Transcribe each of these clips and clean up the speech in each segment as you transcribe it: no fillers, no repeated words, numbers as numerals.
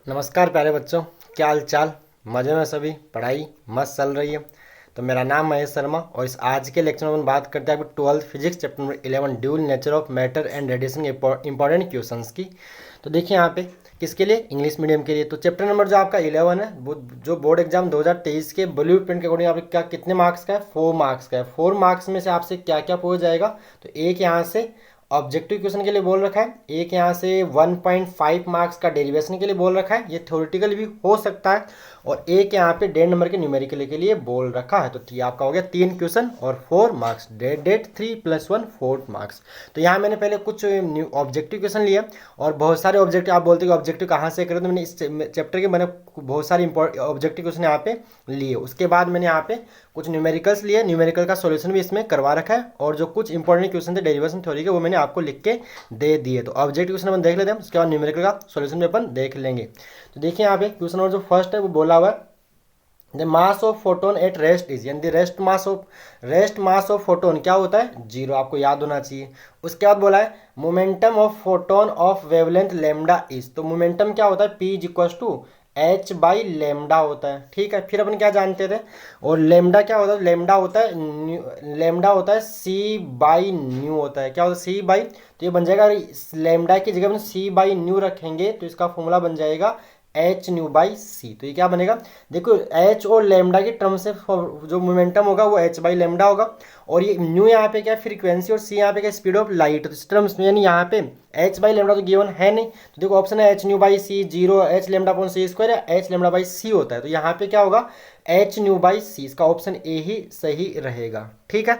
नमस्कार प्यारे बच्चों, क्या हाल चाल। मज़े में सभी, पढ़ाई मस्त चल रही है। तो मेरा नाम महेश शर्मा और इस आज के लेक्चर में हम बात करते हैं आपकी 12th physics chapter number 11 dual nature of matter and radiation के इंपॉर्टेंट क्वेश्चंस की। तो देखिए यहाँ पे किसके लिए, इंग्लिश मीडियम के लिए। तो चैप्टर नंबर जो आपका 11 है वो जो बोर्ड एग्जाम 2023 के ब्लू प्रिंट के अकॉर्डिंग आपके क्या कितने मार्क्स का है, 4 मार्क्स का है। 4 मार्क्स में से आपसे क्या क्या पूछा जाएगा, तो एक यहाँ से ऑब्जेक्टिव क्वेश्चन के लिए बोल रखा है, एक यहाँ से 1.5 मार्क्स का डेरिवेशन के लिए बोल रखा है, ये थ्योरेटिकल भी हो सकता है, और एक यहाँ पे 1.5 नंबर के न्यूमेरिकल के लिए बोल रखा है। तो ठीक आपका हो गया 3 क्वेश्चन और 4 मार्क्स, डेट 3 + 1 4 मार्क्स। तो यहाँ मैंने पहले कुछ ऑब्जेक्टिव क्वेश्चन लिए और बहुत सारे ऑब्जेक्टिव, आप बोलते हो कि ऑब्जेक्टिव कहाँ से करें, तो मैंने इस चैप्टर के मैंने बहुत सारे ऑब्जेक्टिव क्वेश्चन यहाँ पे लिए। उसके बाद मैंने यहाँ पे कुछ न्यूमेरिकल्स लिए, न्यूमेरिकल का सॉल्यूशन भी इसमें करवा रखा है, और जो कुछ इंपॉर्टेंट क्वेश्चन थे डेरिवेशन थ्योरी के वो मैंने आपको लिख के दे दिए। तो ऑब्जेक्टिव क्वेश्चन अपन देख लेते हैं, उसके बाद न्यूमेरिकल का सॉल्यूशन भी अपन देख लेंगे। तो देखिए यहाँ पे क्वेश्चन नंबर जो फर्स्ट है वो बोला हुआ है the mass of photon at rest is, यानी रेस्ट मास ऑफ फोटोन क्या होता है, 0, आपको याद होना चाहिए। उसके बाद बोला है momentum of photon of wavelength lambda is, तो मोमेंटम क्या होता है, P = H/λ होता है। ठीक है, फिर अपन क्या जानते थे, और लेमडा क्या होता है, लेमडा होता है C/ν होता है। क्या होता है, C/, तो ये बन जाएगा, लेमडा की जगह में C/ν रखेंगे तो इसका फॉर्मूला बन जाएगा Hν/c। तो ये क्या बनेगा, देखो H और लेमडा की टर्म से जो मोमेंटम होगा वो H/λ होगा, और ये न्यू यहाँ पे क्या फ्रीक्वेंसी और c यहाँ पे क्या स्पीड ऑफ लाइट। तो इस टर्म्स में यानी यहाँ पे H/λ तो गिवन है नहीं, तो देखो ऑप्शन है Hν/c 0, Hλ/c² या Hλ/c होता है। तो यहाँ पे क्या होगा, Hν/c, इसका ऑप्शन ए ही सही रहेगा। ठीक है,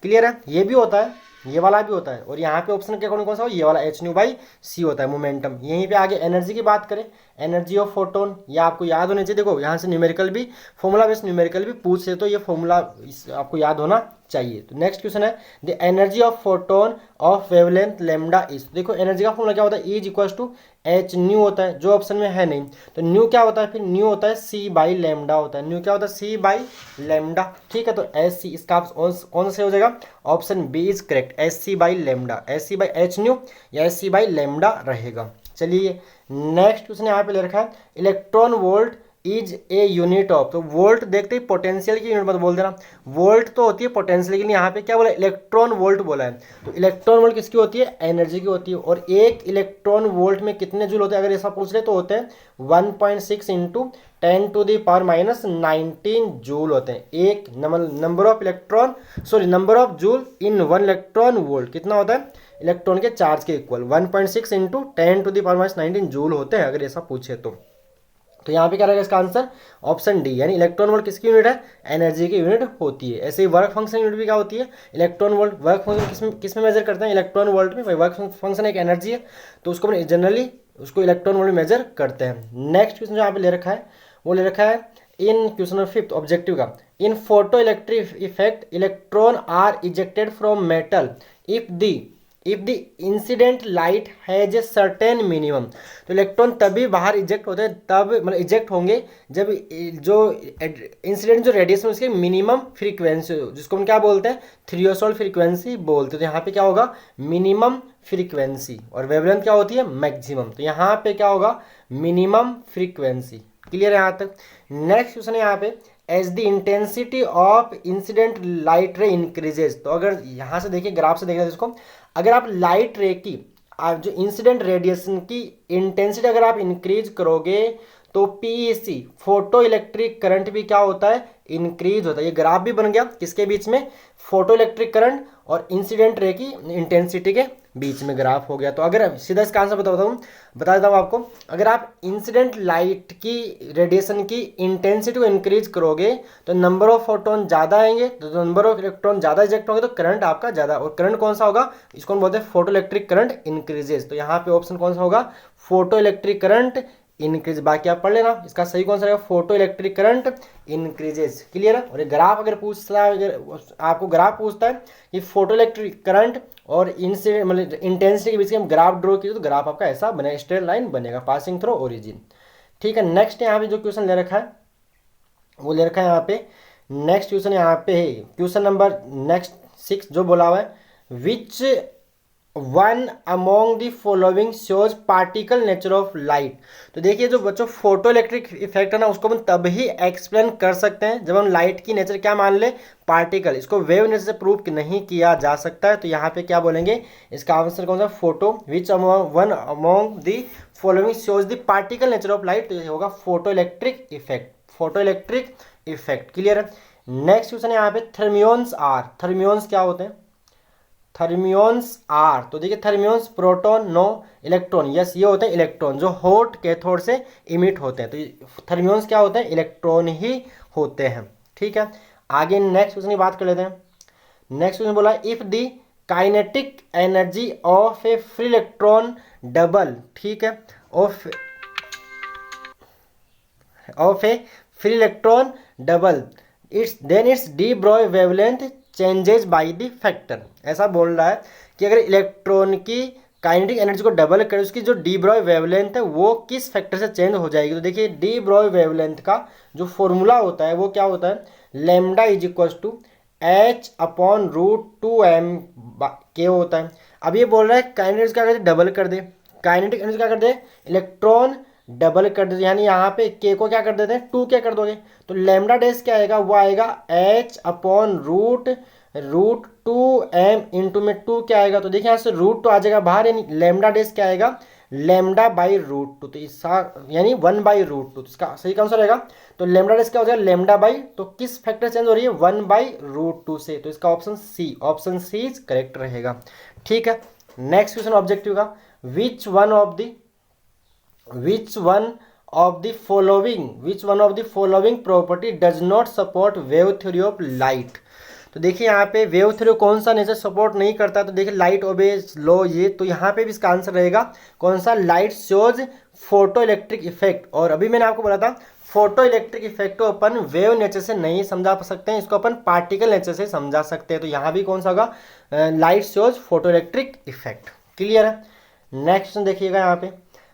क्लियर है, ये भी होता है, ये वाला भी होता है, और यहाँ पे ऑप्शन के अकॉर्डिंग कौन सा हो, ये वाला Hν/c होता है मोमेंटम। यहीं पे आगे एनर्जी की बात करें, एनर्जी ऑफ फोटोन, ये आपको याद होने चाहिए। देखो यहाँ से न्यूमेरिकल भी, फॉर्मूला बेस्ड न्यूमेरिकल भी पूछ से, तो ये फॉर्मूला आपको याद होना चाहिए। तो नेक्स्ट क्वेश्चन है the energy of photon of wavelength lambda is, देखो एनर्जी का फॉर्मूला क्या होता है, E = Hν होता है, जो ऑप्शन में है नहीं। तो न्यू क्या होता है, फिर न्यू होता है C/λ होता है, न्यू क्या होता है C/λ। ठीक है, तो SC इसका कौन सा हो जाएगा, option B is correct, SC/λ, SC/hν या SC/λ रहेगा। चलिए नेक्स्ट क्वेश्चन यहाँ पे ले रखा है electron volt is a unit of, तो वोल्ट देखते ही पोटेंशियल की यूनिट मत बोल देना, वोल्ट तो होती है पोटेंशियल, लेकिन यहाँ पे क्या बोला, इलेक्ट्रॉन वोल्ट बोला है। तो इलेक्ट्रॉन वोल्ट किसकी होती है, एनर्जी की होती है, और एक इलेक्ट्रॉन वोल्ट में कितने जूल होते हैं, अगर ऐसा पूछ ले तो होते हैं 1.6 × 10⁻⁻19 जूल होते हैं। एक number of joule in 1 electron volt कितना होता है, इलेक्ट्रॉन के चार्ज के इक्वल 1.6 × 10⁻⁻19 जूल होते हैं, अगर ऐसा पूछे तो यहाँ पे क्या रहेगा इसका आंसर, ऑप्शन डी, यानी इलेक्ट्रॉन वोल्ट किसकी यूनिट है, एनर्जी की यूनिट होती है। ऐसे ही वर्क फंक्शन यूनिट भी क्या होती है, इलेक्ट्रॉन वोल्ट। वर्क फंक्शन किस में मेजर करते हैं, इलेक्ट्रॉन वोल्ट में। वर्क फंक्शन एक एनर्जी है, तो उसको जनरली उसको इलेक्ट्रॉन वोल्ट मेजर करते हैं। नेक्स्ट क्वेश्चन जो यहाँ पे ले रखा है वो ले रखा है इन क्वेश्चन नंबर 5 ऑब्जेक्टिव का, in photo electric effect electron are ejected from metal if the incident light has a certain minimum, तो इलेक्ट्रॉन तभी बाहर इजेक्ट होते हैं, तब मतलब इजेक्ट होंगे जब जो इंसिडेंट जो रेडिएशन उसकी मिनिमम फ्रीक्वेंसी, जिसको हम क्या बोलते हैं, थ्रेशोल्ड फ्रीक्वेंसी बोलते हैं। तो यहाँ पे क्या होगा, मिनिमम फ्रीक्वेंसी, और वेवलेंथ क्या होती है, मैक्सिमम। तो यहाँ पे क्या होगा, मिनिमम फ्रीक्वेंसी। क्लियर है यहाँ तक। नेक्स्ट क्वेश्चन है यहाँ पे as the intensity of incident light ray increases, तो अगर यहाँ से देखिए ग्राफ से देखिए इसको, अगर आप लाइट रे की जो इंसिडेंट रेडिएशन की इंटेंसिटी अगर आप इंक्रीज करोगे तो PEC फोटो इलेक्ट्रिक करंट भी क्या होता है, इंक्रीज होता है। ये ग्राफ भी बन गया किसके बीच में, फोटो इलेक्ट्रिक करंट और इंसिडेंट रे की इंटेंसिटी के बीच में ग्राफ हो गया। तो अगर सीधा इसका आंसर बता देता हूँ आपको, अगर आप इंसिडेंट लाइट की रेडिएशन की इंटेंसिटी को इंक्रीज करोगे तो नंबर ऑफ फोटोन ज़्यादा आएंगे, तो नंबर ऑफ इलेक्ट्रॉन ज़्यादा इजेक्ट होंगे, तो करंट आपका ज़्यादा, और करंट कौन सा होगा, इसको हम बोलते हैं फोटो इलेक्ट्रिक करंट इंक्रीजेज। तो यहाँ पे ऑप्शन कौन सा होगा, फोटो इलेक्ट्रिक करंट इंक्रीज। बाकी आप पढ़ लेना इसका सही कौन सा रहेगा, photo electric current increases. Clear है। और ग्राफ अगर पूछता है, अगर आपको ग्राफ पूछता है कि फोटो इलेक्ट्रिक करंट और इंसिडेंट मतलब इंटेंसिटी के बीच में ग्राफ ड्रॉ कीजिए, तो ग्राफ आपका ऐसा बनेगा, स्ट्रेट लाइन बनेगा पासिंग थ्रू ओरिजिन। ठीक है, नेक्स्ट यहाँ पे जो क्वेश्चन ले रखा है वो ले रखा है यहाँ पे, नेक्स्ट क्वेश्चन यहाँ पे है क्वेश्चन नंबर नेक्स्ट 6 जो बोला हुआ है which one among the following shows particle nature of light. तो देखिए जो बच्चों फोटो इलेक्ट्रिक इफेक्ट है ना, उसको हम तभी एक्सप्लेन कर सकते हैं जब हम लाइट की नेचर क्या मान ले, पार्टिकल। इसको वेव नेचर से प्रूव नहीं किया जा सकता है। तो यहाँ पे क्या बोलेंगे, इसका आंसर कौन सा, photo. Which one among the following shows the particle nature of light, तो ये होगा photo electric effect, photo electric effect. Clear है। नेक्स्ट क्वेश्चन है यहाँ पे, थर्मियोन्स आर, थर्मियोन्स क्या होते हैं, थर्मियोन्स आर। तो देखिए थर्मियोन्स प्रोटॉन नो इलेक्ट्रॉन, यस ये होते हैं इलेक्ट्रॉन जो हॉट कैथोड से इमिट होते हैं। तो थर्मियोन्स क्या होते हैं, इलेक्ट्रॉन ही होते हैं। ठीक है, आगे नेक्स्ट क्वेश्चन की बात कर लेते हैं। नेक्स्ट क्वेश्चन बोला, if the kinetic energy of a free electron double, ठीक है, of a free electron double its then its de Broglie wavelength changes by the factor. ऐसा बोल रहा है कि अगर इलेक्ट्रॉन की काइनेटिक एनर्जी को डबल करें, उसकी जो डी ब्रॉय वेवलेंथ है वो किस फैक्टर से चेंज हो जाएगी। तो देखिए डी ब्रॉय वेवलेंथ का जो फॉर्मूला होता है वो क्या होता है, lambda is equal to h upon root 2m के होता है। अब ये बोल रहा है काइनेटिक क्या कर दे, डबल कर दे, काइनेटिक एनर्जी क्या कर दे, इलेक्ट्रॉन डबल कर दे, यानी यहाँ पे के को क्या कर देते हैं, 2 क्या कर दोगे, तो लेमडा डैश क्या आएगा, वो आएगा H upon root 2m into में 2 क्या आएगा, तो देखिए यहाँ से रूट 2 आ जाएगा बाहर, यानी लेमडा डैश क्या आएगा, लेमडा बाई रूट 2, तो इसका यानी 1 बाई रूट 2, इसका सही कौन सा रहेगा, तो लेमडा डैश क्या हो जाएगा, लेमडा बाई, तो किस फैक्टर चेंज हो रही है, 1 बाई रूट 2 से, तो इसका option C, option C is correct रहेगा। ठीक है, नेक्स्ट क्वेश्चन ऑब्जेक्टिव का, which one of the following property does not support wave theory of light. तो देखिए यहाँ पे वेव थ्योरी कौन सा नेचर सपोर्ट नहीं करता, तो देखिए लाइट ओबेज लो ये, तो यहाँ पे भी इसका आंसर रहेगा कौन सा, light shows photo electric effect. और अभी मैंने आपको बोला था फोटो इलेक्ट्रिक इफेक्ट को अपन वेव नेचर से नहीं समझा सकते हैं, इसको अपन पार्टिकल नेचर से समझा सकते हैं। तो यहाँ भी कौन सा होगा, light shows photo electric effect. Clear है। नेक्स्ट क्वेश्चन देखिएगा यहाँ पे,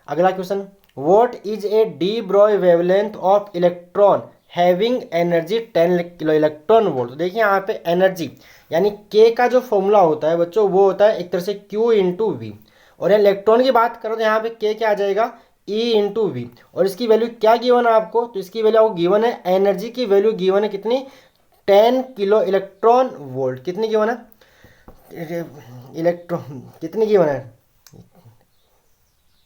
अगला question, what is A D Broglie wavelength of electron having energy 10 kilo electron volt. तो देखिए यहाँ पे एनर्जी यानी के का जो फॉर्मूला होता है बच्चों वो होता है एक तरह से क्यू इंटू वी, और इलेक्ट्रॉन की बात करो तो यहाँ पे के क्या आ जाएगा, ई इंटू वी, और इसकी वैल्यू क्या गिवन है आपको, तो इसकी वैल्यू आपको गिवन है, एनर्जी की वैल्यू गिवन है कितनी, 10 किलो इलेक्ट्रॉन वोल्ट। कितनी गिवन है, इलेक्ट्रॉन कितनी गिवन है,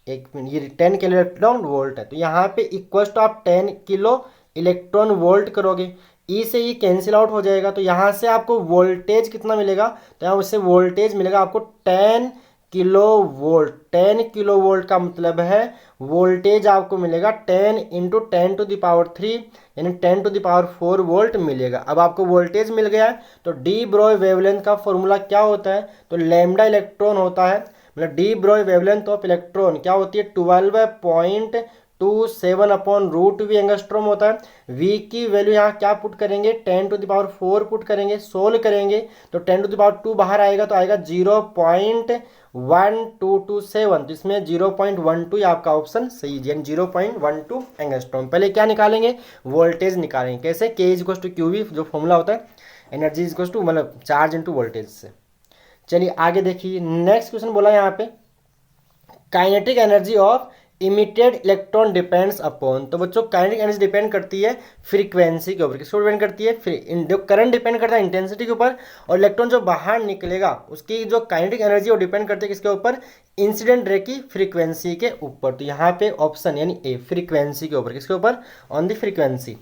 एक मिनट, ये 10 किलो इलेक्ट्रॉन वोल्ट है। तो यहाँ पे इक्वल टू आप 10 किलो इलेक्ट्रॉन वोल्ट करोगे, ई से ई कैंसिल आउट हो जाएगा, तो यहाँ से आपको वोल्टेज कितना मिलेगा, तो यहाँ उससे वोल्टेज मिलेगा आपको 10 किलो वोल्ट। 10 किलो वोल्ट का मतलब है वोल्टेज आपको मिलेगा 10 इंटू 10 टू द पावर 3 यानी 10 टू द पावर 4 वोल्ट मिलेगा। अब आपको वोल्टेज मिल गया है, तो डी ब्रॉय वेवलेंथ का फॉर्मूला क्या होता है, तो लैम्डा इलेक्ट्रॉन होता है, मतलब de Broglie wavelength of electron क्या होती है, 12.27 अपॉन रूट वी एंगस्ट्रॉम होता है। वी की वैल्यू यहाँ क्या पुट करेंगे, 10 टू द पावर 4 पुट करेंगे, सोल्व करेंगे तो 10 टू द पावर 2 बाहर आएगा, तो आएगा 0.1227, तो इसमें 0.12 आपका ऑप्शन सही है, यानी 0.12 एंगस्ट्रॉम। पहले क्या निकालेंगे, वोल्टेज निकालेंगे, कैसे, K is equal to q V जो फॉर्मूला होता है, एनर्जी इज इक्वल टू मतलब चार्ज इंटू वोल्टेज से। चलिए आगे देखिए, नेक्स्ट क्वेश्चन बोला यहाँ पे, kinetic energy of emitted electron depends upon. तो बच्चों काइनेटिक एनर्जी डिपेंड करती है फ्रीक्वेंसी के ऊपर, किसको डिपेंड करती है, जो करंट डिपेंड करता है इंटेंसिटी के ऊपर, और इलेक्ट्रॉन जो बाहर निकलेगा उसकी जो काइनेटिक एनर्जी वो डिपेंड करती है किसके ऊपर, इंसिडेंट रे की फ्रीक्वेंसी के ऊपर। तो यहाँ पे ऑप्शन यानी ए, फ्रीक्वेंसी के ऊपर, किसके ऊपर, ऑन द फ्रीक्वेंसी।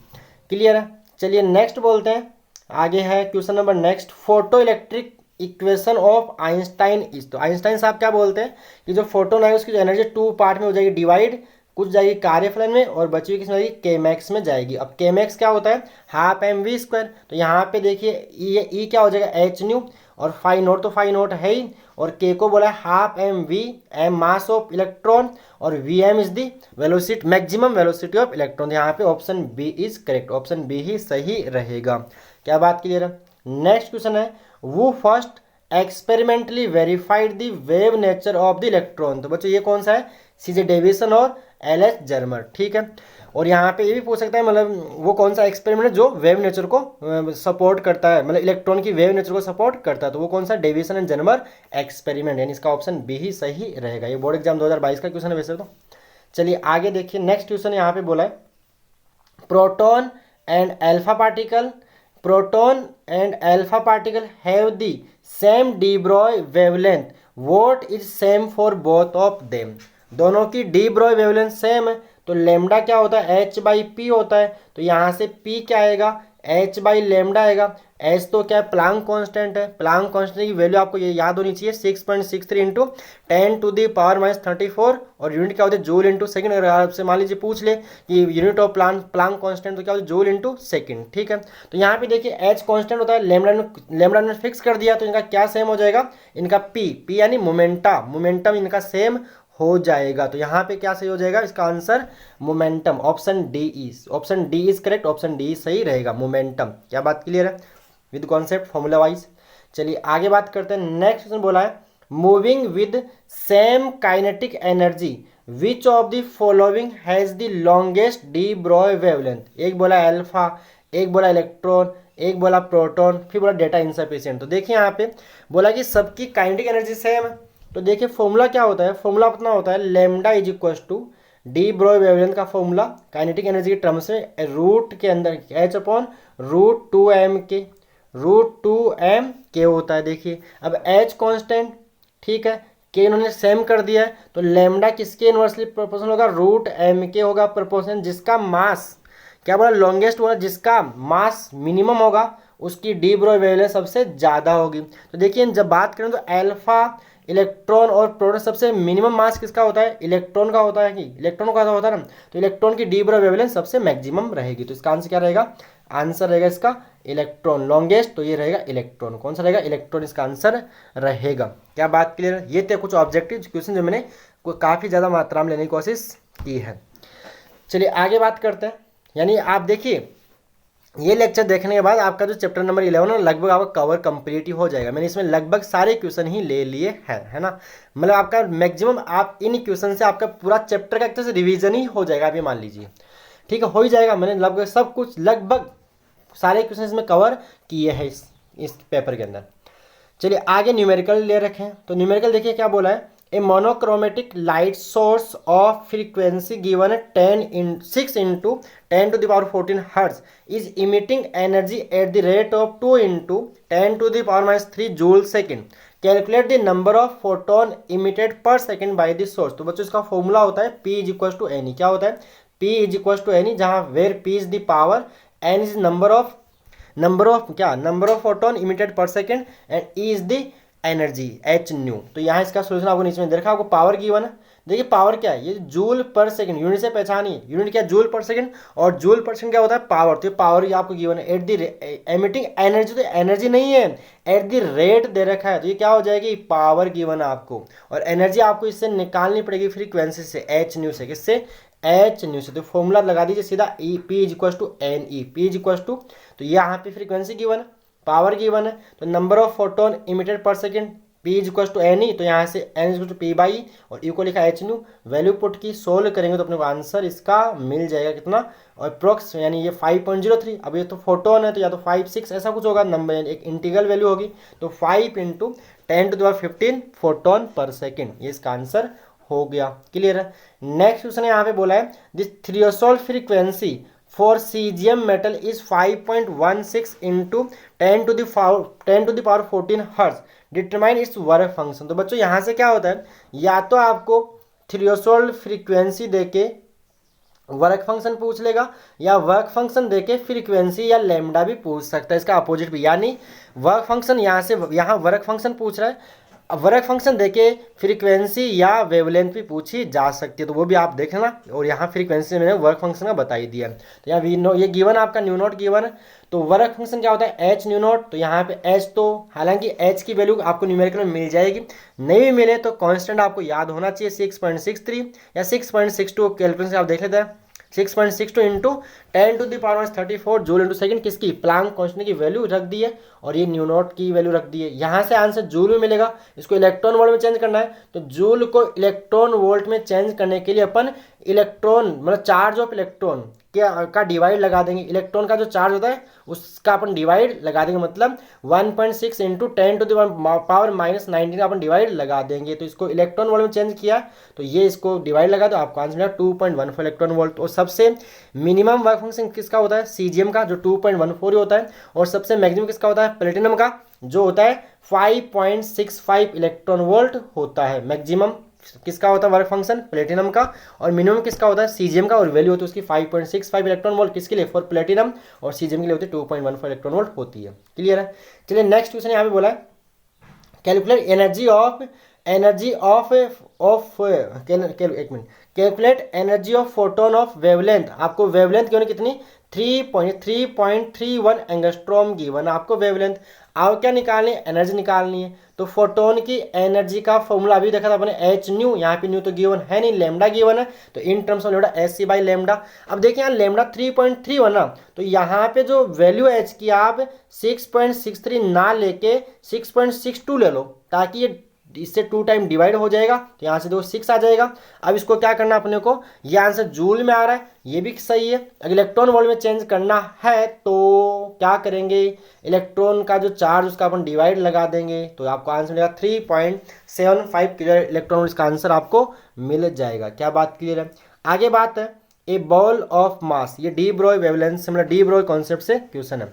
क्लियर है। चलिए नेक्स्ट बोलते हैं, आगे है question number next, photo electric equation of Einstein is. तो आइंस्टाइन साहब क्या बोलते हैं कि जो फोटोन है उसकी जो एनर्जी 2 पार्ट में हो जाएगी डिवाइड, कुछ जाएगी कार्यफलन में और बची हुई किस में जाएगी, के मैक्स में जाएगी। अब के मैक्स क्या होता है, हाफ एम वी स्क्वायर, तो यहाँ पे देखिए ये ई क्या हो जाएगा, एच न्यू, और फाई नोट तो फाई नोट है ही, और के को बोला है half M V, M mass of electron, और V M is the velocity, maximum velocity of electron. यहाँ पे option B is correct, option B ही सही रहेगा। क्या बात क्लियर है। नेक्स्ट क्वेश्चन है, वो first experimentally verified the wave nature of the electron. तो बच्चों ये कौन सा है, सीजे डेविसन और LH जर्मर, ठीक है। और यहाँ पे ये भी पूछ सकता है मतलब वो कौन सा एक्सपेरिमेंट है जो वेव नेचर को सपोर्ट करता है, मतलब इलेक्ट्रॉन की वेव नेचर को सपोर्ट करता है, तो वो कौन सा, डेविसन एंड जर्मर एक्सपेरिमेंट, यानी इसका ऑप्शन बी ही सही रहेगा। ये बोर्ड एग्जाम 2022 का क्वेश्चन है वैसे तो। चलिए आगे देखिए, नेक्स्ट क्वेश्चन यहाँ पे बोला है proton and alpha particle, proton and alpha particle have the same D Broglie wavelength, what is same for both of them. दोनों की डी ब्रॉय वेवलेंथ सेम है, तो लेमडा क्या होता है, एच बाई पी होता है, तो यहाँ से पी क्या आएगा, एच बाई लेमडा आएगा। एच तो क्या है, प्लांक कांस्टेंट है, प्लांक कांस्टेंट की वैल्यू आपको ये याद होनी चाहिए 6.63 इंटू 10⁻⁻34, और यूनिट क्या होती है, जूल इंटू सेकंड। अगर आपसे मान लीजिए पूछ ले कि यूनिट ऑफ प्लांक कांस्टेंट तो क्या होता है, जूल इंटू सेकंड, ठीक है। तो यहाँ पे देखिए एच कांस्टेंट होता है, लेमडा ने फिक्स कर दिया, तो इनका क्या सेम हो जाएगा, इनका पी यानी मोमेंटम इनका सेम हो जाएगा। तो यहाँ पे क्या सही हो जाएगा, इसका answer momentum, option D is correct, option D सही रहेगा, मोमेंटम। क्या बात क्लियर है विद कॉन्सेप्ट फॉर्मूला वाइज। चलिए आगे बात करते हैं, नेक्स्ट क्वेश्चन बोला है moving with same kinetic energy which of the following has the longest D Broglie wavelength. एक बोला अल्फा, एक बोला इलेक्ट्रॉन, एक बोला प्रोटॉन, फिर बोला डेटा इनसफिशिएंट। तो देखिए यहाँ पे बोला कि सबकी काइनेटिक एनर्जी सेम है, तो देखिए फॉर्मूला क्या होता है, फॉर्मूला अपना होता है lambda is equal to de Broglie wavelength का फॉर्मूला काइनेटिक एनर्जी के टर्म्स में रूट के अंदर एच अपॉन √2m के होता है। देखिए अब एच कांस्टेंट, ठीक है, के इन्होंने सेम कर दिया है, तो लेमडा किसके इनवर्सली प्रोपोर्शनल होगा, √m के होगा प्रोपोर्शन, जिसका मास क्या बोला लॉन्गेस्ट होगा, जिसका मास मिनिमम होगा उसकी डी ब्रॉय वेवलेंथ सबसे ज़्यादा होगी। तो देखिए जब बात करें तो अल्फा, इलेक्ट्रॉन और प्रोटॉन सबसे मिनिमम मास किसका होता है, इलेक्ट्रॉन का होता है, कि इलेक्ट्रॉन का होता है ना, तो इलेक्ट्रॉन की डी ब्रॉय वेवलेंथ सबसे मैक्सिमम रहेगी। तो इसका आंसर क्या रहेगा, आंसर रहेगा इसका इलेक्ट्रॉन, लॉन्गेस्ट तो ये रहेगा इलेक्ट्रॉन, कौन सा रहेगा, इलेक्ट्रॉन इसका आंसर रहेगा। क्या बात क्लियर है। ये थे कुछ ऑब्जेक्टिव क्वेश्चन जो मैंने काफ़ी ज़्यादा मात्रा में लेने की कोशिश की है। चलिए आगे बात करते हैं, यानी आप देखिए ये लेक्चर देखने के बाद आपका जो चैप्टर नंबर 11 है लगभग आपका कवर कंप्लीट ही हो जाएगा। मैंने इसमें लगभग सारे क्वेश्चन ही ले लिए हैं, है ना, मतलब आपका मैक्सिमम आप इन क्वेश्चन से आपका पूरा चैप्टर का एक तरह से रिवीजन ही हो जाएगा, आप ये मान लीजिए, ठीक है, हो ही जाएगा। मैंने लगभग सब कुछ लगभग सारे क्वेश्चन इसमें कवर किए हैं इस पेपर के अंदर। चलिए आगे न्यूमेरिकल ले रखे हैं, तो न्यूमेरिकल देखिए क्या बोला है, a monochromatic light source of frequency given 6 into 10⁻14 hertz is emitting energy at the rate of 2 into 10⁻³ joule second, calculate the number of photon emitted per second by the source. तो बच्चों इसका formula होता है P is equal to N E, क्या होता है, P is equal to N E, जहाँ where P is the power, N is number of photon emitted per second, and E is the energy H new. तो यहाँ इसका solution आपको नीचे में देखा, आपको पावर गिवन है, देखिए पावर क्या है, ये जूल पर सेकंड, यूनिट से पहचानिए, यूनिट क्या है जूल पर सेकंड, और जूल पर सेकंड क्या होता है पावर, तो ये पावर ये आपको गिवन है। एट द एमिटिंग एनर्जी, तो एनर्जी नहीं है, एट द रेट दे रखा है, तो ये क्या हो जाएगी, पावर गिवन है आपको, और एनर्जी आपको इससे निकालनी पड़ेगी फ्रीक्वेंसी से, एच न्यू से, किससे, एच न्यू से। तो फॉर्मूला लगा दीजिए सीधा, E P is equal to N E, P is equal to, तो यहाँ पे फ्रीक्वेंसी गिवन है, पावर गिवन है, तो number of photon emitted per second P is equal to N E, तो यहाँ से N is equal to P by, और E को लिखा एच न्यू, वैल्यू पुट की, सोल्व करेंगे तो अपने को आंसर इसका मिल जाएगा कितना, और अप्रोक्स यानी ये 5.03, अब ये तो फोटोन है तो या तो 5, 6 ऐसा कुछ होगा नंबर, एक इंटीग्रल वैल्यू होगी, तो 5 into 10⁻15 फोटोन पर सेकेंड, ये इसका आंसर हो गया। क्लियर है। नेक्स्ट क्वेश्चन यहाँ पे बोला है this threshold frequency for caesium metal is 5.16 into 10⁻14 hertz, determine its work function. तो बच्चों यहाँ से क्या होता है, या तो आपको थ्रेशोल्ड फ्रीक्वेंसी देके वर्क फंक्शन पूछ लेगा, या वर्क फंक्शन देके फ्रीक्वेंसी या लेमडा भी पूछ सकता है, इसका अपोजिट भी, यानी वर्क फंक्शन यहाँ से यहाँ वर्क फंक्शन पूछ रहा है, अब वर्क फंक्शन देके फ्रीक्वेंसी या वेवलेंथ भी पूछी जा सकती है, तो वो भी आप देखना, और यहाँ फ्रीक्वेंसी मैंने वर्क फंक्शन का बता ही दिया। तो यहाँ वी नो ये गिवन आपका न्यू नॉट गिवन है, तो वर्क फंक्शन क्या होता है एच न्यू नॉट, तो यहाँ पे एच, तो हालांकि एच की वैल्यू आपको न्यूमेरिकल में मिल जाएगी, नहीं भी मिले तो कांस्टेंट आपको याद होना चाहिए 6.63 या 6.62, कैलकुलेशन आप देख लेते हैं, 6.62 इंटू 10⁻⁻34 जूल इंटू सेकेंड किसकी, प्लांक कांस्टेंट की वैल्यू रख दी है और ये न्यू नॉट की वैल्यू रख दी है। यहाँ से आंसर जूल में मिलेगा, इसको इलेक्ट्रॉन वोल्ट में चेंज करना है तो जूल को इलेक्ट्रॉन वोल्ट में चेंज करने के लिए अपन इलेक्ट्रॉन मतलब चार्ज ऑफ इलेक्ट्रॉन का डिवाइड लगा देंगे। इलेक्ट्रॉन का जो चार्ज होता है उसका अपन डिवाइड लगा देंगे, मतलब 1.6 इंटू 10⁻⁻19 का अपन डिवाइड लगा देंगे। तो इसको इलेक्ट्रॉन वोल्ट में चेंज किया तो ये इसको डिवाइड लगा तो आपको आंसर मिला 2.14 इलेक्ट्रॉन वोल्ट। और सबसे मिनिमम वर्क फंक्शन किसका होता है, सीजीएम का, जो 2.14 ही होता है। और सबसे मैक्सिमम किसका होता है, प्लेटिनम का, जो होता है 5.65 इलेक्ट्रॉन वोल्ट होता है। मैक्सिमम किसका होता है वर्क फंक्शन, प्लेटिनम का, और मिनिमम किसका होता है, सीजीएम का, और वैल्यू होती है उसकी 5.65 इलेक्ट्रॉन वोल्ट किसके लिए, फॉर प्लेटिनम, और सीजीएम के लिए होती है 2.14 इलेक्ट्रॉन वोल्ट होती है। क्लियर है। चलिए नेक्स्ट क्वेश्चन यहाँ पे बोला है कैलकुलेट एनर्जी ऑफ एक minute, calculate energy of photon of wavelength. आपको वेवलेंथ की होनी कितनी, 3.31 एंगस्ट्रॉम गिवन आपको वेवलेंथ। आप क्या निकालनी है, एनर्जी निकालनी है। तो फोटोन की एनर्जी का फॉर्मूला अभी देखा था अपने, एच न्यू, यहाँ पे न्यू तो गिवन है नहीं, लेमडा गिवन है, तो in terms of lambda h c by lambda. अब देखिए यहाँ लेमडा 3.31 ना, तो यहाँ पे जो वैल्यू एच की आप 6.63 ना लेके 6.62 ले लो, ताकि ये इससे 2 टाइम डिवाइड हो जाएगा, तो यहाँ से 6 आ जाएगा। अब इसको क्या करना अपने को, ये आंसर जूल में आ रहा है, ये भी सही है। अगर इलेक्ट्रॉन वोल्ट में चेंज करना है तो क्या करेंगे, इलेक्ट्रॉन का जो चार्ज उसका अपन डिवाइड लगा देंगे, तो आपको आंसर मिलेगा 3.75 किलो इलेक्ट्रॉन वोल्ट। इसका आंसर आपको मिल जाएगा। क्या बात क्लियर है। आगे बात है ए बॉल ऑफ मास, ये डी ब्रॉय वेवलेंथ से मतलब डी ब्रॉय कॉन्सेप्ट से क्वेश्चन है।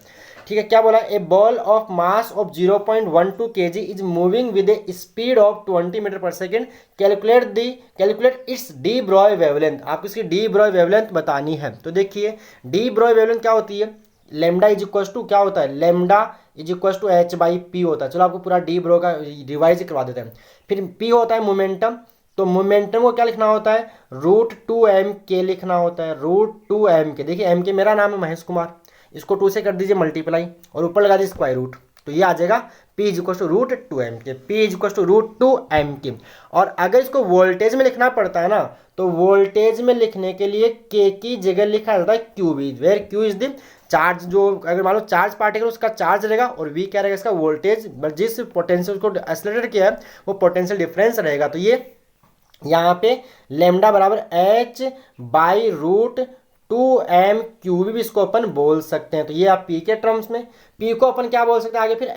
ठीक है, क्या बोला, a ball of mass of 0.12 kg is moving with a speed of 20 meter per second, calculate its de Broglie wavelength. आपको इसकी डी ब्रॉय वेवलेंथ बतानी है। तो देखिए डी ब्रॉय वेवलेंथ क्या होती है, लेमडा इज इक्वल टू क्या होता है, lambda is equal to h by p होता है। चलो आपको पूरा डी ब्रॉय का रिवाइज करवा देते हैं। फिर पी होता है मोमेंटम, तो मोमेंटम को क्या लिखना होता है, √2m के लिखना होता है, √2m के। देखिए m के मेरा नाम है महेश कुमार, इसको 2 से कर दीजिए मल्टीप्लाई और ऊपर लगा दीजिए स्क्वायर रूट, तो ये आ जाएगा P is equal to √2m के, P is equal to √2m के। और अगर इसको वोल्टेज में लिखना पड़ता है ना, तो वोल्टेज में लिखने के लिए K की जगह लिखा जाता है Q, where Q is the charge, जो अगर मान लो चार्ज पार्टिकल उसका चार्ज रहेगा, और V क्या रहेगा इसका वोल्टेज, जिस पोटेंशियल को एक्सेलरेट किया है वो पोटेंशियल डिफरेंस रहेगा। तो ये यहाँ पे लेमडा बराबर h बाई √2m³ भी इसको अपन बोल सकते हैं। तो ये आप P के टर्म्स में, P को अपन क्या बोल सकते हैं आगे, फिर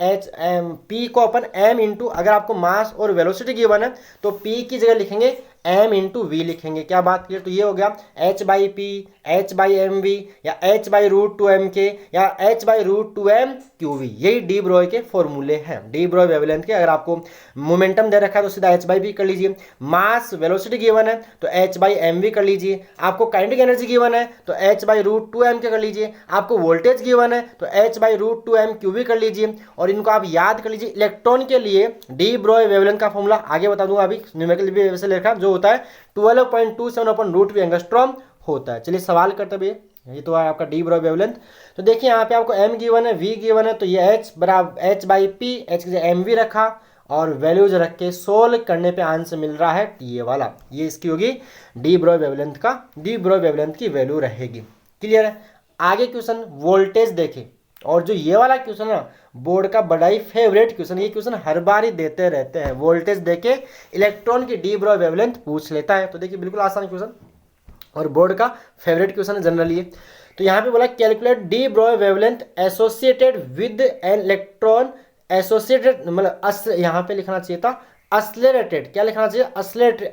P को अपन m इंटू, अगर आपको मास और वेलोसिटी गिवन है तो P की जगह लिखेंगे m इंटू वी लिखेंगे। क्या बात क्लियर। तो ये हो गया h by p, h by m v, या h बाई √2m के, या h बाई √2m³v। यही डी ब्रॉय के फॉर्मूले हैं, डी ब्रॉय वेवलेंथ के। अगर आपको मोमेंटम दे रखा है तो सीधा h बाई पी कर लीजिए, मास वेलोसिटी गिवन है तो h बाई एम वी कर लीजिए, आपको काइनेटिक एनर्जी गिवन है तो h बाई √2m के कर लीजिए, आपको वोल्टेज गिवन है तो h बाई √2m³ कर लीजिए। और इनको आप याद कर लीजिए। इलेक्ट्रॉन के लिए डी ब्रॉय वेवलेंथ का फॉर्मूला आगे बता दूंगा, अभी न्यूमेरिकल भी वैसे लिखा जो होता है 12.27 अपन √v एंगस्ट्रॉम होता है। चलिए सवाल करते हुए, ये तो है आपका डी ब्रॉय वेवलेंथ। तो देखिए यहाँ पे आपको m गिवन है, v गिवन है, तो ये h बराबर h बाई पी, h की जगह mv रखा और वैल्यूज रख के सोल्व करने पे आंसर मिल रहा है ये वाला, ये इसकी होगी डी ब्रॉय वेवलेंथ का, डी ब्रॉय वेवलेंथ की वैल्यू रहेगी। क्लियर है। आगे क्वेश्चन वोल्टेज देखें, और जो ये वाला क्वेश्चन है बोर्ड का बड़ा ही फेवरेट क्वेश्चन, ये क्वेश्चन हर बार ही देते रहते हैं। वोल्टेज देके इलेक्ट्रॉन की डी ब्रॉय वेवलेंथ पूछ लेता है। तो देखिए बिल्कुल आसान क्वेश्चन और बोर्ड का फेवरेट क्वेश्चन है जनरली। तो यहाँ पे बोला calculate D Broglie wavelength associated with an electron associated, मतलब यहाँ पे लिखना चाहिए था असलेरेटेड, क्या लिखना चाहिए,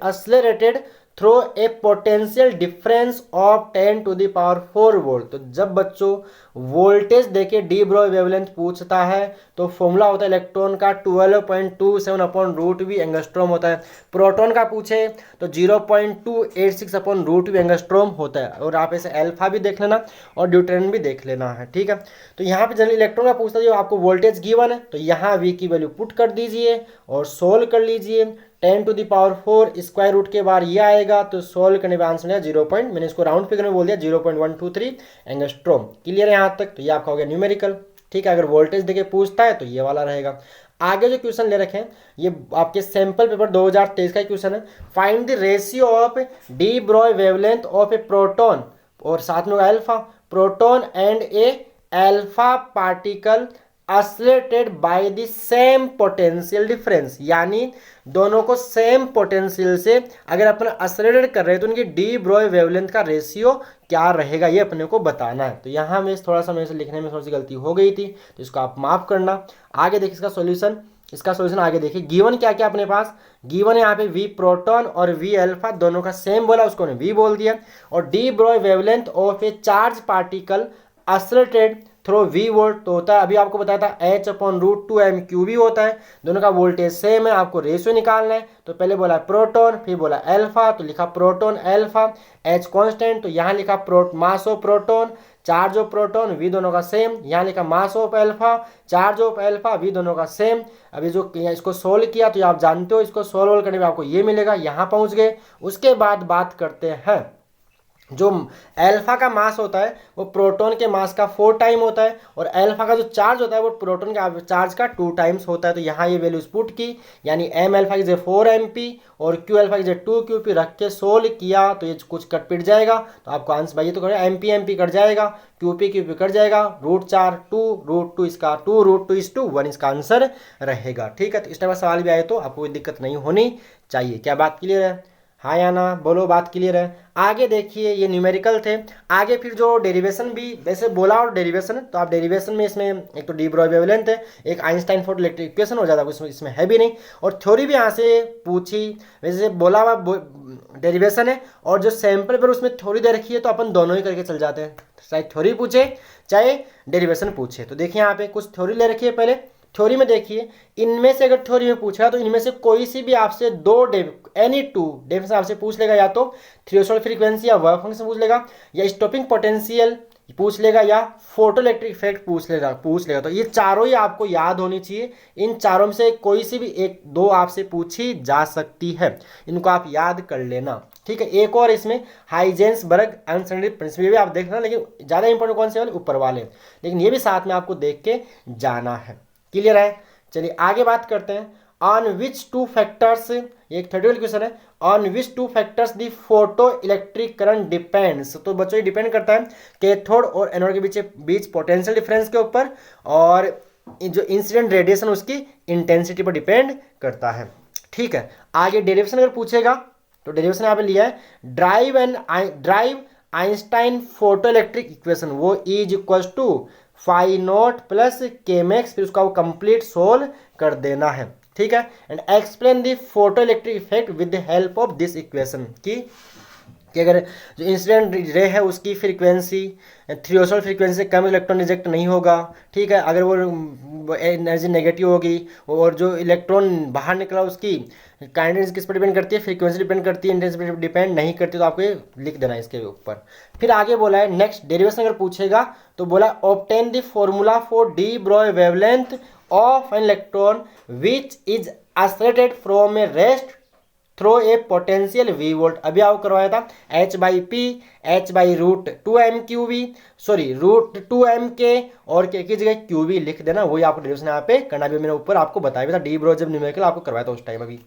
accelerated through a potential difference of 10⁴ volt. तो जब बच्चों वोल्टेज देके डी ब्रॉय वेवलेंथ पूछता है तो फॉर्मूला होता है इलेक्ट्रॉन का 12.27 अपॉन √v एंगस्ट्रॉम होता है। प्रोटॉन का पूछे तो 0.286 अपॉन √v एंगस्ट्रॉम होता है। और आप ऐसे अल्फा भी देख लेना और ड्यूटेरियम भी देख लेना है, ठीक है। तो यहाँ पे जनरली इलेक्ट्रॉन का पूछता है, जो आपको वोल्टेज गिवन है तो यहाँ v की वैल्यू पुट कर दीजिए और सोल्व कर लीजिए। 10⁴ स्क्वायर रूट के बार ये आएगा, तो सोल्व करने पे आंसर है मैंने इसको राउंड फिगर में बोल दिया 0.123 एंगस्ट्रॉम। क्लियर है यहाँ तक। तो ये आपका हो गया न्यूमेरिकल, ठीक है। अगर वोल्टेज देके पूछता है तो ये वाला रहेगा। आगे जो क्वेश्चन ले रखे हैं ये आपके सैंपल पेपर 2023 का क्वेश्चन है। Find the ratio of D Broglie wavelength of A proton और साथ में होगा alpha, proton and A alpha particle accelerated by the same potential difference, यानी दोनों को सेम पोटेंशियल से अगर अपन एक्सेलरेट कर रहे हैं तो उनकी डी ब्रोय वेवलेंथ का रेशियो क्या रहेगा, ये अपने को बताना है। तो यहाँ में थोड़ा सा मेरे से लिखने में थोड़ी सी गलती हो गई थी, तो इसको आप माफ करना। आगे देखिए इसका सॉल्यूशन आगे देखिए। गिवन क्या क्या अपने पास, गिवन है यहाँ पे वी प्रोटॉन और वी अल्फा दोनों का सेम बोला, उसको वी बोल दिया। और de Broglie wavelength of a charge particle accelerated through V volt तो होता है, अभी आपको बताया था h/√2m³ होता है। दोनों का वोल्टेज सेम है, आपको रेशियो निकालना है। तो पहले बोला प्रोटॉन, फिर बोला अल्फा, तो लिखा प्रोटॉन अल्फा, h कांस्टेंट, तो यहाँ लिखा mass of proton, charge of proton, V दोनों का सेम। यहाँ लिखा mass of alpha, charge of alpha, V दोनों का सेम। अभी जो इसको सोल्व किया तो आप जानते हो, इसको सोल्व करने में आपको ये मिलेगा। यहाँ पहुँच गए। उसके बाद बात करते हैं, जो अल्फा का मास होता है वो प्रोटॉन के मास का 4 टाइम होता है, और अल्फा का जो चार्ज होता है वो प्रोटॉन के चार्ज का 2 टाइम्स होता है। तो यहाँ ये वैल्यूज पुट की, यानी एम अल्फा की 4 MP और क्यू अल्फा की 2 QP रख के सोल्व किया तो ये कुछ कट पिट जाएगा। तो आपको आंसर भाई ये तो करें MP कट जाएगा, QP कट जाएगा, √4 2 इसका 2√2:1 इसका आंसर रहेगा। ठीक है, तो इस टाइप का सवाल भी आए तो आपको कोई दिक्कत नहीं होनी चाहिए। क्या बात क्लियर है? हाँ या ना बोलो, बात क्लियर है। आगे देखिए, ये न्यूमेरिकल थे। आगे फिर जो डेरिवेशन भी वैसे बोला और डेरिवेशन, तो आप डेरिवेशन में इसमें एक तो डी ब्रोय वेवलेंथ है, एक आइंस्टाइन फोटोइलेक्ट्रिक इक्वेशन हो जाता है, इसमें है भी नहीं। और थ्योरी भी यहाँ से पूछी, वैसे बोला हुआ डेरिवेशन है और जो सैंपल पर उसमें थ्योरी दे रखी है, तो अपन दोनों ही करके चल जाते हैं, चाहे थ्योरी पूछे चाहे डेरिवेशन पूछे। तो देखिए यहाँ पे कुछ थ्योरी ले रखी है। पहले थ्योरी में देखिए, इनमें से अगर थ्योरी में पूछा तो इनमें से कोई सी भी आपसे एनी टू डेफिनेशन आपसे पूछ लेगा, या तो थ्रेशोल्ड फ्रीक्वेंसी या वर्क फंक्शन पूछ लेगा, या स्टॉपिंग पोटेंशियल पूछ लेगा, या फोटो इलेक्ट्रिक इफेक्ट पूछ लेगा। तो ये चारों ही आपको याद होनी चाहिए। इन चारों में से कोई सी भी एक दो आपसे पूछी जा सकती है, इनको आप याद कर लेना। ठीक है, एक और इसमें हाइजेंसबर्ग अनसर्टेनिटी प्रिंसिपल भी आप देखना, लेकिन ज़्यादा इंपॉर्टेंट कौन से वाले, ऊपर वाले, लेकिन ये भी साथ में आपको देख के जाना है। क्लियर है? चलिए आगे बात करते हैं। ऑन विच टू फैक्टर्स, एक थर्ड क्वेश्चन है, on which two factors the photo electric current depends. तो बच्चों ये डिपेंड करता है कैथोड और एनोड के बीच पोटेंशियल डिफरेंस के ऊपर, और जो इंसिडेंट रेडिएशन उसकी इंटेंसिटी पर डिपेंड करता है। ठीक है, आगे डेरिवेशन अगर पूछेगा तो डेरिवेशन यहाँ पे लिया है, derive Einstein photo electric equation, वो is equal to phi naught plus KE max, फिर उसका वो कंप्लीट सोल्व कर देना है। ठीक है, and explain the photo electric effect with the help of this equation, कि अगर जो इंसिडेंट रे है उसकी फ्रीक्वेंसी थ्रेशोल्ड फ्रीक्वेंसी से कम इलेक्ट्रॉन रिजेक्ट नहीं होगा। ठीक है, अगर वो एनर्जी नेगेटिव होगी, और जो इलेक्ट्रॉन बाहर निकला उसकी काइनेटिक्स किस पर डिपेंड करती है, फ्रीक्वेंसी डिपेंड करती है, इंटेंसिटी पर डिपेंड नहीं करती। तो आपको ये लिख देना है इसके ऊपर। फिर आगे बोला है नेक्स्ट डेरिवेशन अगर पूछेगा तो बोला obtain the formula for de Broglie wavelength of an electron which is accelerated from a rest through a potential V volt. अभी आपको करवाया था h/p h/√2m/QV, सॉरी √2m और के की जगह QV लिख देना, वही आपको डेरिवेशन यहाँ पे करना भी मैंने ऊपर आपको बताया था, डी ब्रो जब न्यूमेरिकल आपको करवाया था उस टाइम अभी।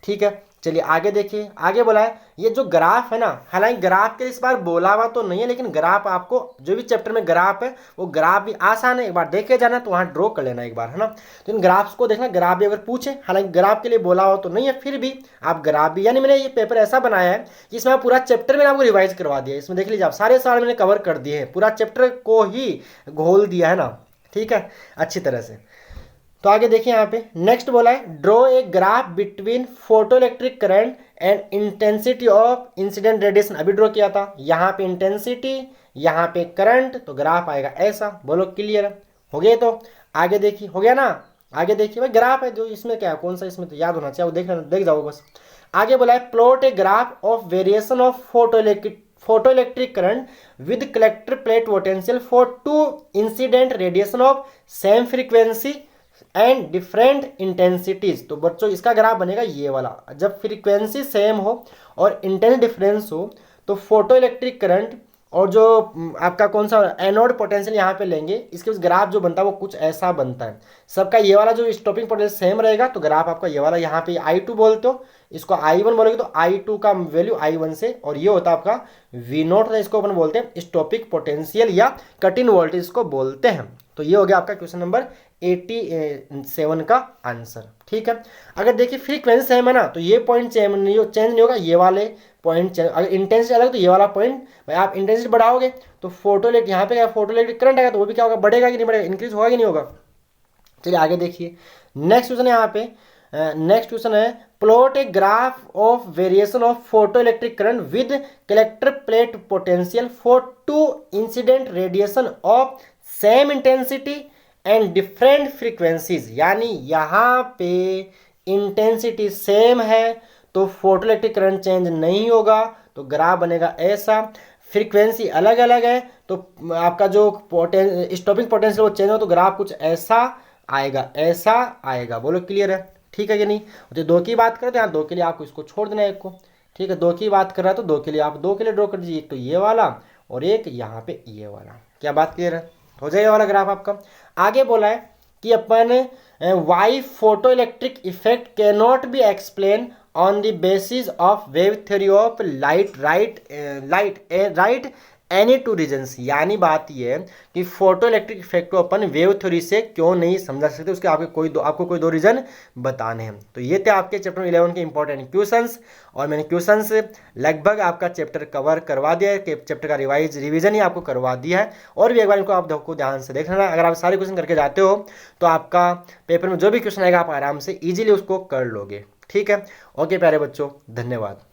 ठीक है, चलिए आगे देखिए। आगे बोला है ये जो ग्राफ है ना, हालांकि ग्राफ के इस बार बोला हुआ तो नहीं है, लेकिन ग्राफ आपको जो भी चैप्टर में ग्राफ है वो ग्राफ भी आसान है, एक बार देखे जाना तो वहाँ ड्रॉ कर लेना एक बार, है ना। तो इन ग्राफ्स को देखना, ग्राफ भी अगर पूछे, हालांकि ग्राफ के लिए बोला हुआ तो नहीं है, फिर भी आप ग्राफ भी, यानी मैंने ये पेपर ऐसा बनाया है कि इसमें पूरा चैप्टर मैंने आपको रिवाइज करवा दिया है। इसमें देख लीजिए आप, सारे सवाल मैंने कवर कर दिए हैं, पूरा चैप्टर को ही घोल दिया है ना। ठीक है, अच्छी तरह से। तो आगे देखिए यहाँ पे नेक्स्ट बोला है draw a graph between photo electric current and intensity of incident radiation. अभी ड्रॉ किया था, यहाँ पे इंटेंसिटी, यहाँ पे करंट, तो ग्राफ आएगा ऐसा। बोलो क्लियर हो गया? तो आगे देखिए, हो गया ना। आगे देखिए भाई, ग्राफ है जो, इसमें क्या है, कौन सा इसमें तो याद होना चाहिए, वो देख जाओ बस। आगे बोला है plot a graph of variation of photoelectric current with collector plate potential for two incident radiation of same frequency and different intensities. तो बच्चों इसका ग्राफ बनेगा ये वाला, जब फ्रीक्वेंसी सेम हो और इंटेंस डिफरेंस हो तो फोटो इलेक्ट्रिक करंट और जो आपका कौन सा एनोड पोटेंशियल यहाँ पे लेंगे, इसके ग्राफ जो बनता है वो कुछ ऐसा बनता है। सबका ये वाला जो स्टॉपिंग पोटेंशियल सेम रहेगा तो ग्राफ आपका ये वाला, यहाँ पे I2 बोलते हो, इसको I1 बोलोगे तो I2 का वैल्यू I1 से, और ये होता है आपका V0, इसको अपन बोलते हैं स्टॉपिक पोटेंशियल या कट इन वोल्टेज इसको बोलते हैं। तो ये हो गया आपका क्वेश्चन नंबर 87 का आंसर। ठीक है, अगर देखिए फ्रीक्वेंसी सेम है ना तो ये पॉइंट चेंज नहीं होगा, ये वाले पॉइंट चेंज, अगर इंटेंसिटी अलग तो ये वाला पॉइंट, भाई आप इंटेंसिटी बढ़ाओगे तो फोटोइलेक्ट्रिक यहाँ पे क्या फोटोइलेक्ट्रिक करंट आएगा तो वो भी क्या होगा, बढ़ेगा कि नहीं बढ़ेगा, इंक्रीज होगा कि नहीं होगा। चलिए आगे देखिए नेक्स्ट क्वेश्चन है यहाँ पे। नेक्स्ट क्वेश्चन है plot a graph of variation of photoelectric current with collector plate potential for two incident radiation of same intensity and different frequencies. यानी यहाँ पे इंटेंसिटी सेम है तो फोटो इलेक्ट्रिक करंट चेंज नहीं होगा, तो graph बनेगा ऐसा। फ्रीक्वेंसी अलग अलग है तो आपका जो स्टॉपिंग पोटेंशियल वो चेंज हो तो ग्राफ कुछ ऐसा आएगा, ऐसा आएगा। बोलो क्लियर है, ठीक है कि नहीं। तो दो की बात करें तो यहाँ दो के लिए आपको इसको छोड़ देना है एक को, ठीक है। दो की बात कर रहा है तो दो के लिए आप दो के लिए ड्रॉ कर दीजिए, एक तो ये वाला और एक यहाँ पे ये वाला। क्या बात क्लियर है, हो जाएगा वाला ग्राफ आपका। आगे बोला है कि अपन why photo electric effect can not be explain on the basis of wave theory of light any two reasons. यानी बात ये है कि फोटो इलेक्ट्रिक इफेक्ट को अपन वेव थ्योरी से क्यों नहीं समझा सकते, उसके आपको कोई दो रीजन बताने हैं। तो ये थे आपके चैप्टर 11 के इंपॉर्टेंट क्वेश्चंस, और मैंने क्वेश्चंस लगभग आपका चैप्टर कवर करवा दिया है, चैप्टर का रिवीजन ही आपको करवा दिया है। और भी एक बार इनको आपको ध्यान से देखना, अगर आप सारे क्वेश्चन करके जाते हो तो आपका पेपर में जो भी क्वेश्चन आएगा आप आराम से ईजिली उसको कर लोगे। ठीक है, ओके प्यारे बच्चों, धन्यवाद।